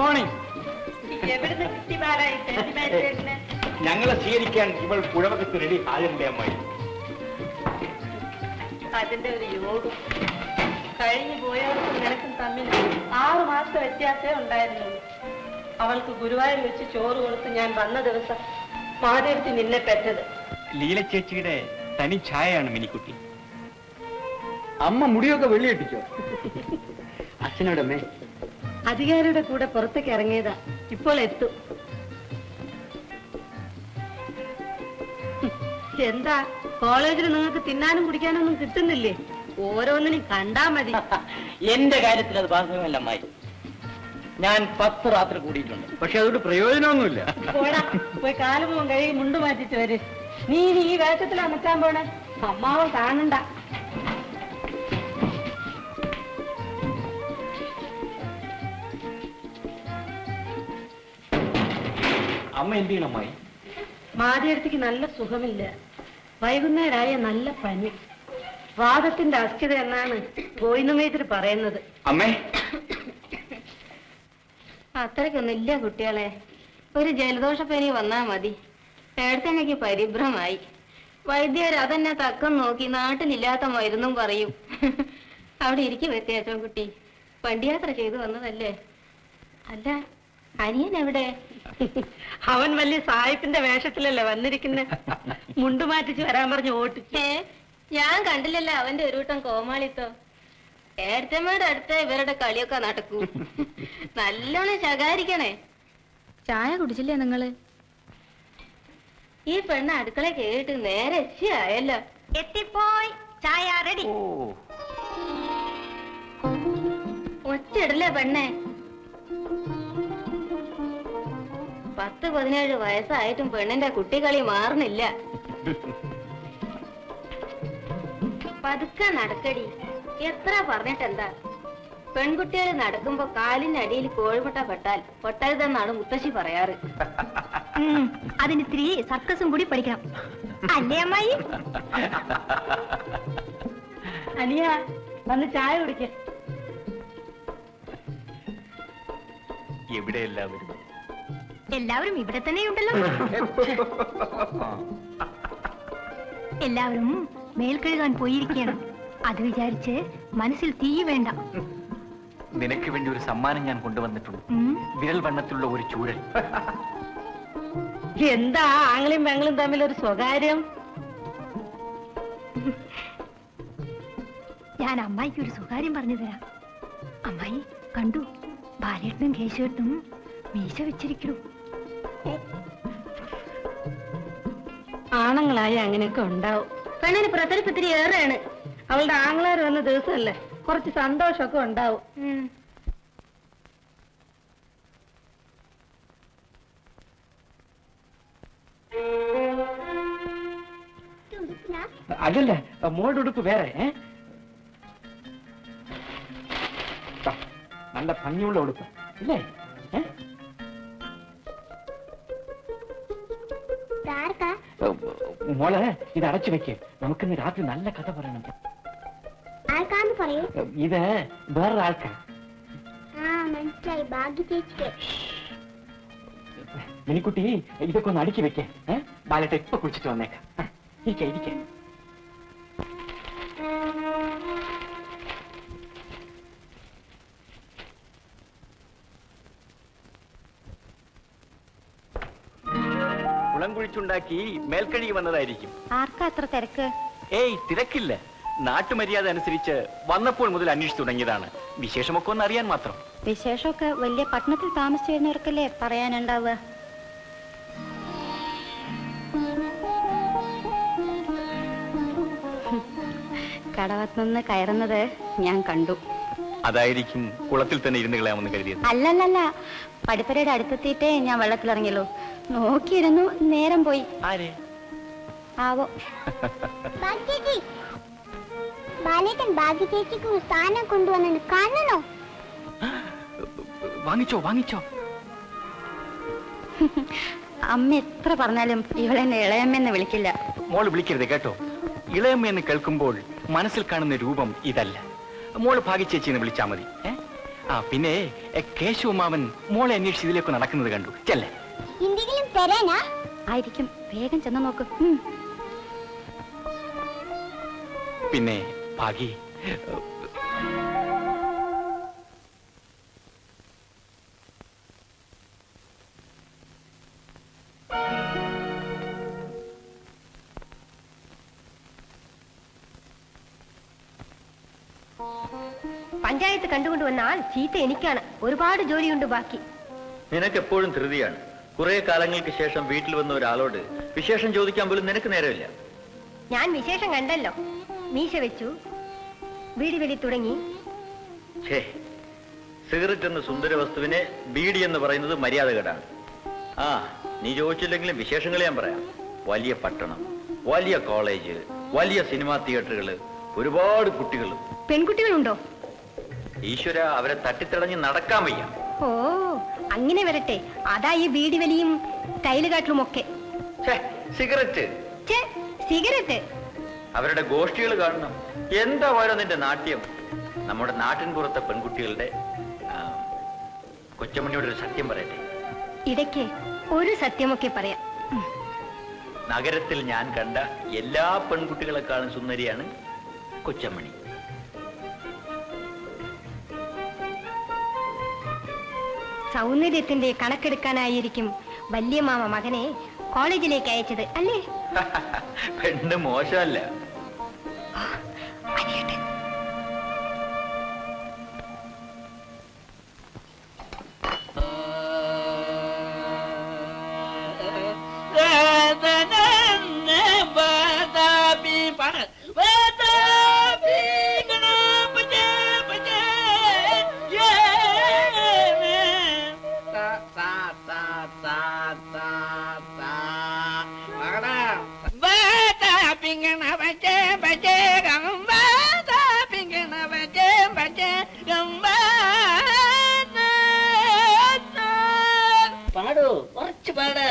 Morning. ഞങ്ങളെ സ്വീകരിക്കാൻ ഇവൾ പുഴവകത്ത് റെഡി ഹാജരുടെ അമ്മായി. അതിന്റെ ഒരു യോഗം കഴിഞ്ഞു പോയവർക്കും നിനക്കും തമ്മിൽ 6 മാസത്തെ വ്യത്യാസമേ ഉണ്ടായിരുന്നുള്ളൂ. അവൾക്ക് ഗുരുവായൂർ വെച്ച് ചോറ് കൊടുത്ത് ഞാൻ വന്ന ദിവസം മാധവത്തി നിന്നെ പെറ്റത്. ലീല ചേച്ചിയുടെ തനി ഛായയാണ് മിനിക്കുട്ടി. അമ്മ മുടിയൊക്കെ വെള്ളിയിട്ടിച്ചോ? അച്ഛനോടമ്മേ അധികാരിയുടെ കൂടെ പുറത്തേക്ക് ഇറങ്ങിയതാ, ഇപ്പോൾ എത്തും. എന്താ കോളേജിൽ നിങ്ങൾക്ക് തിന്നാനും കുടിക്കാനും ഒന്നും കിട്ടുന്നില്ലേ? ഓരോന്നിനും കണ്ടാ മതി. എന്റെ കാര്യത്തിൽ അത് ബാധകമല്ല അമ്മായി. ഞാൻ 10 രാത്രി കൂടിയിട്ടുണ്ട്. പക്ഷെ അതുകൊണ്ട് പ്രയോജനമൊന്നുമില്ല. പോയി കാലുപോകും കഴുകി മുണ്ട് മാറ്റിട്ട് വരെ. നീ ഈ വേഷത്തിലാ നിൽക്കാൻ പോണേ? അമ്മാവൻ കാണണ്ട. അമ്മ എന്ത് ചെയ്യണം അമ്മായി? മാതിയടുത്തേക്ക് നല്ല സുഖമില്ല. വൈകുന്നേരമായ നല്ല പനി. വാദത്തിന്റെ അസ്ഥിത എന്നാണ് ഗോവിന്ദമേതിരി പറയുന്നത്. അമ്മേ, അത്രയ്ക്കൊന്നുമില്ല കുട്ടികളെ. ഒരു ജലദോഷപ്പനി വന്നാ മതി. ഏടത്തങ്ങയ്ക്ക് പരിഭ്രമായി. വൈദ്യർ അതെന്നെ തക്കം നോക്കി നാട്ടിലില്ലാത്ത മരുന്നും പറയും. അവിടെ ഇരിക്കും വ്യത്യാസം കുട്ടി. വണ്ടിയാത്ര ചെയ്തു വന്നതല്ലേ? അല്ല, അനിയൻ എവിടെ? അവൻ വലിയ സായിപ്പിന്റെ വേഷത്തിലല്ലേ വന്നിരിക്കുന്നെ. മുണ്ടു മാറ്റിച്ച് വരാൻ പറഞ്ഞ് ഓട്ടിച്ചേ. ഞാൻ കണ്ടില്ലല്ലോ അവന്റെ ഒരു കൂട്ടം കോമാളിത്തോ. ഏടത്തമ്മയുടെ അടുത്ത് ഇവരുടെ കളിയൊക്കെ നടക്കൂ. നല്ലോണം ശകാരിക്കണേ. ചായ കുടിച്ചില്ലേ നിങ്ങള്? ഈ പെണ്ണ് അടുക്കള കേട്ട് നേരെ എത്തിയായല്ലോ. എത്തിപ്പോയി. ചായ റെഡി. ഒച്ചിടല്ലേ പെണ്ണെ. 10-17 വയസ്സായിട്ടും പെണ്ണിന്റെ കുട്ടികളി മാറുന്നില്ല. പതുക്കെ നടക്കടി. എത്ര പറഞ്ഞിട്ടെന്താ? പെൺകുട്ടികൾ നടക്കുമ്പോ കാലിനടിയിൽ കോഴിമുട്ട പെട്ടാൽ പൊട്ടരുതെന്നാണ് മുത്തശ്ശി പറയാറ്. അതിനിത്തിരി സർക്കസും കൂടി പഠിക്കണം അല്ലേ അമ്മായി? അനിയ വന്ന് ചായ കുടിക്ക. എവിടെ എല്ലാവരും? എല്ലാവരും ഇവിടെ തന്നെയുണ്ടല്ലോ. എല്ലാവരും മേൽക്കഴുകാൻ പോയിരിക്കണം. അത് വിചാരിച്ച് മനസ്സിൽ തീ വേണ്ട. നിനക്ക് വേണ്ടി ഒരു സമ്മാനം ഞാൻ കൊണ്ടുവന്നിട്ടുണ്ട്. വിരൽ വണ്ണത്തിലുള്ള ഒരു ചൂഴൽ. എന്താ ആങ്ങളും പെങ്ങളും തമ്മിൽ ഒരു സ്വകാര്യം? ഞാൻ അമ്മായിക്ക് ഒരു സ്വകാര്യം പറഞ്ഞു തരാം. അമ്മായി കണ്ടു, ബാലേട്ടനും കേശവട്ടും മീശ വെച്ചിരിക്കണു. ആണുങ്ങളായ അങ്ങനെയൊക്കെ ഉണ്ടാവും. പെണ്ണിന് പ്രതരിപ്പത്തിരി ഏറെയാണ്. അവളുടെ ആങ്ങളാർ വന്ന ദിവസമല്ലേ, കുറച്ച് സന്തോഷമൊക്കെ ഉണ്ടാവും. അതല്ല, മോളുടെ ഉടുപ്പ് വേറെ. നല്ല ഭംഗിയുള്ള ഉടുപ്പ് ഇല്ലേ? മോളെ ഇത് അടച്ചു വെക്കേ. നമുക്കിന്ന് രാത്രി നല്ല കഥ പറയണം. ഇത് വേറൊരാൾക്കാ. മിനിക്കുട്ടി ഇതൊക്കെ ഒന്ന് അടുക്കി വെക്കേ. ബാലട്ടെ ഇപ്പൊ കുളിച്ചിട്ട് വന്നേക്കാം. ഇരിക്കേ. കുളം കുഴിച്ചുണ്ടാക്കി മേൽക്കഴുകി വന്നതായിരിക്കും. ആർക്കാ അത്ര തിരക്ക്? ഏയ്, തിരക്കില്ല. നാട്ടുമര്യാദ അനുസരിച്ച് വന്നപ്പോൾ മുതൽ അന്വേഷിച്ചു തുടങ്ങിയതാണ്. വിശേഷമൊക്കെ ഒന്ന് അറിയാൻ മാത്രം. വിശേഷമൊക്കെ വലിയ പട്ടണത്തിൽ താമസിച്ചു വരുന്നവർക്കല്ലേ പറയാനുണ്ടാവുക. കടവത്തുനിന്ന് കയറുന്നത് ഞാൻ കണ്ടു. അതായിരിക്കും കുളത്തിൽ തന്നെ ഇരുന്ന് കളയാമെന്ന് കരുതിയത്. അല്ലല്ല, പടിപ്പരയുടെ അടുത്തെത്തിയിട്ടേ ഞാൻ വെള്ളത്തിലിറങ്ങിയല്ലോ. നോക്കിയിരുന്നു, നേരം പോയി. ആരെ ആവോ. സ്ഥാനം കൊണ്ടുവന്നു കാണണോ? വാങ്ങിച്ചോ. അമ്മ എത്ര പറഞ്ഞാലും ഇവളെന്നെ ഇളയമ്മയെന്ന് വിളിക്കില്ല. മോള് വിളിക്കരുത് കേട്ടോ. ഇളയമ്മയെന്ന് കേൾക്കുമ്പോൾ മനസ്സിൽ കാണുന്ന രൂപം ഇതല്ല. മോള് ഭാഗ്യച്ചേച്ചിന്ന് വിളിച്ചാ മതി. ആ പിന്നെ കേശവമാവൻ മോളെ അന്വേഷിച്ച് ഇതിലേക്ക് നടക്കുന്നത് കണ്ടു. ചെല്ലേ. എന്തെങ്കിലും തരാനാ? ആയിരിക്കും, വേഗം ചെന്ന് നോക്ക്. പിന്നെ ഭാഗി, പഞ്ചായത്ത് കണ്ടുകൊണ്ടുവന്നാൽ ചീത്ത എനിക്കാണ്. ഒരുപാട് ജോലിയുണ്ട് ബാക്കി. നിനക്ക് എപ്പോഴും ധൃതിയാണ്. കുറെ കാലങ്ങൾക്ക് ശേഷം വീട്ടിൽ വന്ന ഒരാളോട് വിശേഷം ചോദിക്കാൻ പോലും നിനക്ക് നേരമില്ല. ഞാൻ വിശേഷം കണ്ടല്ലോ. മീശ വെച്ചു, ബീഡി വെടി തുടങ്ങി. ഛേ, സിഗരറ്റ് എന്ന സുന്ദര വസ്തുവിനെ ബീഡി എന്ന് പറയുന്നത് മര്യാദകേടാണ്. ആ, നീ ചോദിച്ചില്ലെങ്കിലും വിശേഷങ്ങൾ ഞാൻ പറയാം. വലിയ പട്ടണം, വലിയ കോളേജ്, വലിയ സിനിമാ തിയേറ്ററുകള്, ഒരുപാട് കുട്ടികളും. പെൺകുട്ടികളുണ്ടോ? ഈശ്വര, അവരെ തട്ടിത്തിടഞ്ഞ് നടക്കാൻ വയ്യ. ഓ, അങ്ങനെ വരട്ടെ. അതാ ഈ ബീഡി വലിയും ടൈലുകാട്ടിലും ഒക്കെ. Cigarette, cigarette. അവരുടെ ഗോഷ്ഠികൾ കാണണം. എന്താ വരും നിന്റെ നാട്യം. നമ്മുടെ നാട്ടിൻ പുറത്തെ പെൺകുട്ടികളുടെ കൊച്ചമ്മണിയോട് ഒരു സത്യം പറയട്ടെ. ഇടയ്ക്ക് ഒരു സത്യമൊക്കെ പറയാം. നഗരത്തിൽ ഞാൻ കണ്ട എല്ലാ പെൺകുട്ടികളെക്കാളും സുന്ദരിയാണ് കൊച്ചമ്മണി. സൗന്ദര്യത്തിന്റെ കണക്കെടുക്കാനായിരിക്കും വലിയ മാമ മകനെ കോളേജിലേക്ക് അയച്ചത് അല്ലേ? പെണ്ണ് മോശമല്ല. പാടൂ, കുറച്ച് പാട്.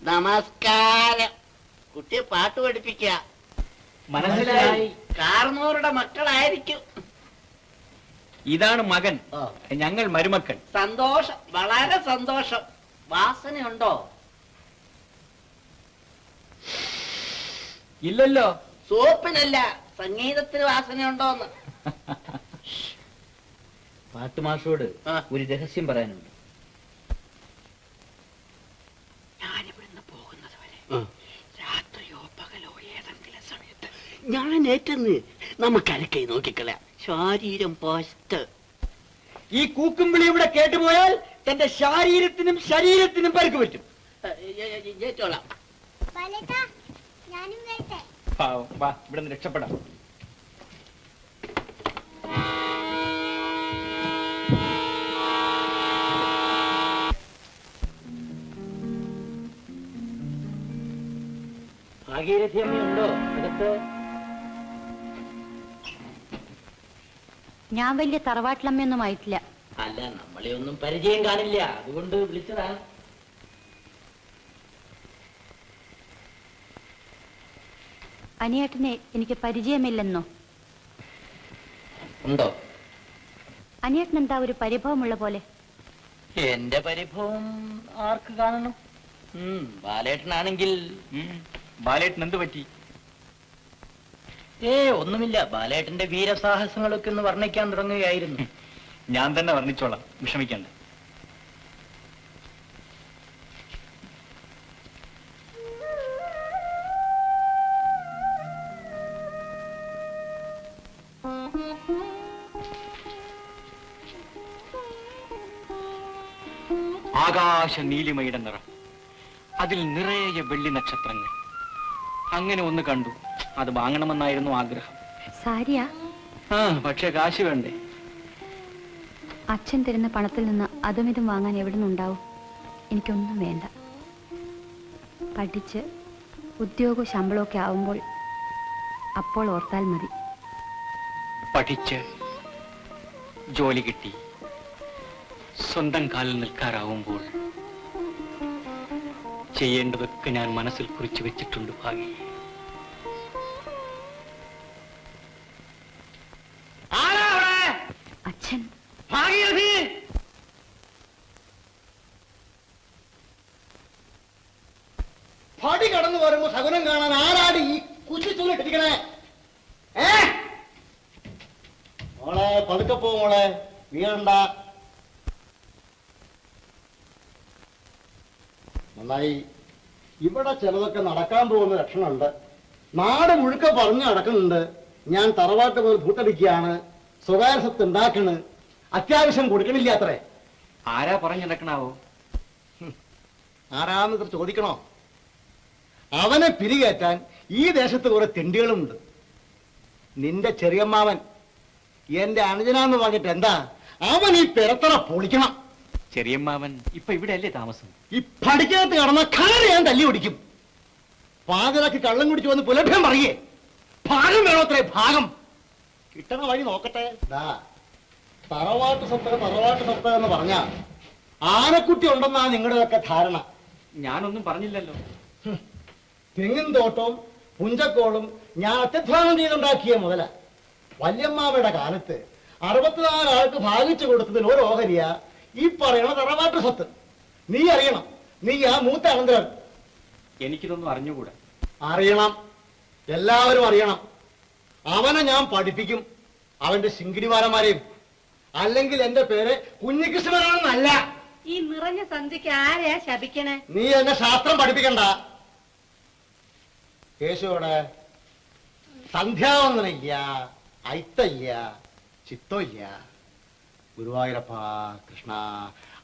നമസ്കാരം. കുട്ടിയെ പാട്ട് പഠിപ്പിക്ക. മനസ്സിലായി. കാർന്നോരുടെ മക്കളായിരിക്കും. ഇതാണ് മകൻ, ഞങ്ങൾ മരുമക്കൾ. സന്തോഷം, വളരെ സന്തോഷം. വാസനയുണ്ടോ? ഇല്ലല്ലോ. സോപ്പിനല്ല, സംഗീതത്തിന് വാസനയുണ്ടോന്ന്. പാട്ടുമാഷോട് ഒരു രഹസ്യം പറയാനുണ്ട്. ഞാനിവിടുന്ന് പോകുന്നത് വരെ രാത്രിയോ പകലോ ഏതെങ്കിലും സമയത്ത് ഞാൻ ഏറ്റെന്ന് നമുക്കരക്കൈ നോക്കിക്കളയാം. ശാരീരം പോസ്റ്റ്. ഈ കൂക്കുംവിളി ഇവിടെ കേട്ടുപോയാൽ തന്റെ ശാരീരത്തിനും ശരീരത്തിനും പരിക്ക് പറ്റും. ഏറ്റോളാം. ഞാനും വരട്ടെ. വാ, ഇവിടെ നിന്ന് രക്ഷപ്പെടാം. ഭാഗീരഥി അമ്മയുണ്ടോ അകത്ത്? ഞാൻ വലിയ തറവാട്ടിലമ്മയൊന്നും ആയിട്ടില്ല. അല്ല, നമ്മളെ ഒന്നും പരിചയം കാണില്ല, അതുകൊണ്ട് വിളിച്ചതാണ്. അനിയേട്ടനെ എനിക്ക് പരിചയമില്ലെന്നോ? ഉണ്ടോ? അനിയേട്ടൻ എന്താ ഒരു പരിഭവമുള്ള പോലെ? എന്റെ പരിഭവം ആർക്ക് കാണണം? ബാലേട്ടനാണെങ്കിൽ. ബാലേട്ടൻ എന്ത് പറ്റി? ഒന്നുമില്ല. ബാലേട്ടന്റെ വീരസാഹസങ്ങളൊക്കെ ഒന്ന് വർണ്ണിക്കാൻ തുടങ്ങുകയായിരുന്നു. ഞാൻ തന്നെ വർണ്ണിച്ചോളാം, വിഷമിക്കണ്ട. ആകാശ നീലിമയുടെ നിറം, അതിൽ നിറയെ വെള്ളി നക്ഷത്രങ്ങൾ. അങ്ങനെ ഒന്ന് കണ്ടു, അത് വാങ്ങണമെന്നായിരുന്നു ആഗ്രഹം. സാരിയാ? പക്ഷെ കാശ് വേണ്ടേ? അച്ഛൻ തരുന്ന പണത്തിൽ നിന്ന് അതും ഇതും വാങ്ങാൻ എവിടെ നിന്നുണ്ടാവും? എനിക്കൊന്നും വേണ്ട. പഠിച്ച് ഉദ്യോഗവും ശമ്പളമൊക്കെ ആവുമ്പോൾ അപ്പോൾ ഓർത്താൽ മതി. പഠിച്ച് ജോലി കിട്ടി സ്വന്തം കാലിൽ നിൽക്കാറാവുമ്പോൾ ചെയ്യേണ്ടതൊക്കെ ഞാൻ മനസ്സിൽ കുറിച്ചു വെച്ചിട്ടുണ്ട് ഭാഗി. അച്ഛൻ പടി കടന്നു വരുമ്പോ ശകുനം കാണാൻ ആരാടി ഈ കുശിച്ചുള്ളിട്ടിരിക്കണേ? മോളെ പതുക്കെ പോ മോളെ, വീഴണ്ട. നന്നായി. ഇവിടെ ചിലതൊക്കെ നടക്കാൻ പോകുന്ന ലക്ഷണമുണ്ട്. നാട് മുഴുക്ക പറഞ്ഞു നടക്കുന്നുണ്ട്. ഞാൻ തറവാട്ട് മുതൽ ഭൂട്ടടിക്കുകയാണ്, സ്വകാര്യ സ്വത്ത് ഉണ്ടാക്കണ്, അത്യാവശ്യം കൊടുക്കണില്ല അത്രേ. ആരാ പറഞ്ഞു നടക്കണാവോ? ആരാന്ന് ചോദിക്കണോ? അവനെ പിരികേറ്റാൻ ഈ ദേശത്ത് കുറെ തെണ്ടികളുമുണ്ട്. നിന്റെ ചെറിയമ്മാവൻ എന്റെ അനുജനാന്ന് പറഞ്ഞിട്ട് എന്താ? അവൻ ഈ പെരത്തറ പൊളിക്കണം. ചെറിയമ്മാവൻ ഇപ്പൊ ഇവിടെ അല്ലേ താമസം? ഈ പഠിക്കകത്ത് കടന്ന കാല് ഞാൻ തല്ലി ഓടിക്കും. പാതിരാക്കി കള്ളം കുടിച്ചു വന്ന് പുലഭ്യം പറയേ. ഭാഗം വേണോത്രേ, ഭാഗം കിട്ടണ വഴി നോക്കട്ടെ. തറവാട്ട് സ്വത്ത് എന്ന് പറഞ്ഞ ആനക്കുട്ടി ഉണ്ടെന്നാ നിങ്ങളുടെയൊക്കെ ധാരണ. ഞാനൊന്നും പറഞ്ഞില്ലല്ലോ. തെങ്ങിൻ തോട്ടവും പുഞ്ചക്കോളും ഞാൻ അത്യധ്വാനം ചെയ്തുണ്ടാക്കിയ മുതല. വല്യമ്മാവയുടെ കാലത്ത് 64 ആൾക്ക് ഭാഗിച്ചു കൊടുത്തതിൽ ഒരു ഓഹരിയ ഈ പറയണ തറവാട്ട് സ്വത്ത്. നീ അറിയണം, നീ ആ മൂത്ത അനന്തരൻ. എനിക്കിതൊന്നും അറിഞ്ഞുകൂടാ. അറിയണം, എല്ലാവരും അറിയണം. അവനെ ഞാൻ പഠിപ്പിക്കും, അവന്റെ ശിങ്കിടിമാരന്മാരെയും. അല്ലെങ്കിൽ എന്റെ പേര് കുഞ്ഞികൃഷ്ണനാണെന്നല്ല. ഈ നിറഞ്ഞ സന്ധ്യക്ക് ആരെയാ ശപിക്കണേ? നീ എന്നെ ശാസ്ത്രം പഠിപ്പിക്കണ്ട. കേശുവിടെ സന്ധ്യാവന്തനില്ല, ഐത്തല്ല, ചിത്തമില്ല. ഗുരുവായൂരപ്പ കൃഷ്ണ.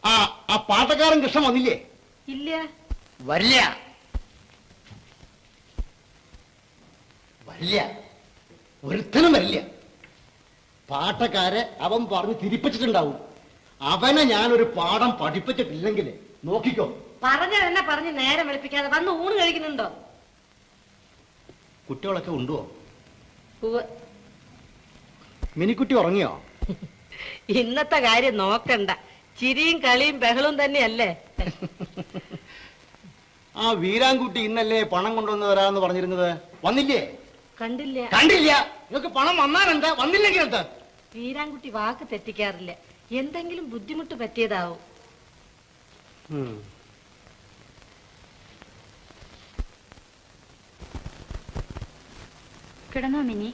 ആ പാട്ടക്കാരൻ കൃഷ്ണൻ വന്നില്ലേ? ഇല്ല. വരില്ല, വരില്ല, ഒരുത്തനും വരില്ല. പാട്ടക്കാരെ അവൻ പറഞ്ഞ് തിരിപ്പിച്ചിട്ടുണ്ടാവും. അവനെ ഞാനൊരു പാഠം പഠിപ്പിച്ചിട്ടില്ലെങ്കിൽ നോക്കിക്കോ. പറഞ്ഞതെന്നെ പറഞ്ഞ് നേരം വെളുപ്പിക്കാതെ വന്ന് ഊണ് കഴിക്കുന്നുണ്ടോ? കുട്ടികളൊക്കെ ഉണ്ടോ? മിനിക്കുട്ടി ഉറങ്ങിയോ? ഇന്നത്തെ കാര്യം നോക്കണ്ട, ചിരിയും കളിയും ബഹളവും തന്നെയല്ലേ. ആ വീരാൻകുട്ടി ഇന്നല്ലേ പണം കൊണ്ടുവന്ന് തരാമെന്ന് പറഞ്ഞിരുന്നത്? വന്നില്ലേ? കണ്ടില്ല. കണ്ടില്ല. നിങ്ങൾക്ക് പണം വന്നാലെന്താ, വന്നില്ലെങ്കിൽ എന്താ? വീരാൻകുട്ടി വാക്ക് തെറ്റിക്കാറില്ല. എന്തെങ്കിലും ബുദ്ധിമുട്ട് പറ്റിയതാവും. കിടന്നോ മിനി?